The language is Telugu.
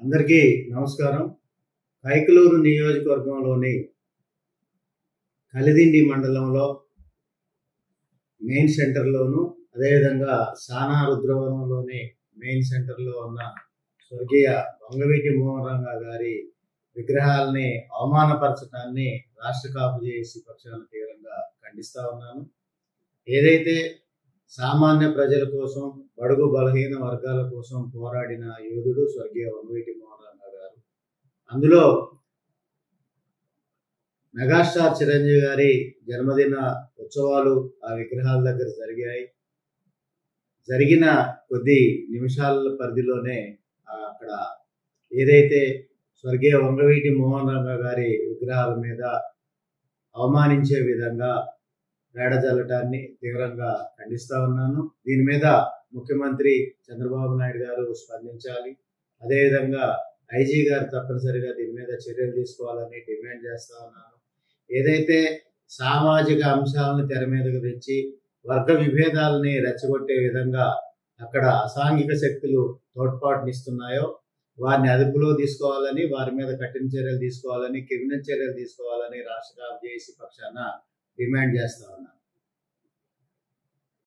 అందరికీ నమస్కారం. కైకలూరు నియోజకవర్గంలోని కలిదిండి మండలంలో మెయిన్ సెంటర్లోను, అదేవిధంగా సానా రుద్రవరంలోని మెయిన్ సెంటర్లో ఉన్న స్వర్గీయ వంగవీటి మోహన్ రంగా గారి విగ్రహాలని అవమానపరచడాన్ని రాష్ట్ర కాపు జేఏసీ పక్షాన తీవ్రంగా ఖండిస్తా ఉన్నాను. ఏదైతే సామాన్య ప్రజల కోసం, బడుగు బలహీన వర్గాల కోసం పోరాడిన యోధుడు స్వర్గీయ వంగవీటి మోహన్ రంగా గారు. అందులో మెగాస్టార్ చిరంజీవి గారి జన్మదిన ఉత్సవాలు ఆ విగ్రహాల దగ్గర జరిగిన కొద్ది నిమిషాల పరిధిలోనే అక్కడ ఏదైతే స్వర్గీయ వంగవీటి మోహన్ రంగా గారి విగ్రహాల మీద అవమానించే విధంగా వేడజల్లటాన్ని తీవ్రంగా ఖండిస్తా ఉన్నాను. దీని మీద ముఖ్యమంత్రి చంద్రబాబు నాయుడు గారు స్పందించాలి. అదేవిధంగా ఐజీ గారు తప్పనిసరిగా దీని మీద చర్యలు తీసుకోవాలని డిమాండ్ చేస్తా ఉన్నాను. ఏదైతే సామాజిక అంశాలను తెర మీదకు తెచ్చి వర్గ విభేదాలని రెచ్చగొట్టే విధంగా అక్కడ అసాంఘిక శక్తులు తోడ్పాటునిస్తున్నాయో వారిని అదుపులో తీసుకోవాలని, వారి మీద కఠిన చర్యలు తీసుకోవాలని, క్రిమినల్ చర్యలు తీసుకోవాలని రాష్ట్ర కాపు జేఏసీ పక్షాన డిమాండ్ చేస్తా ఉన్నాను.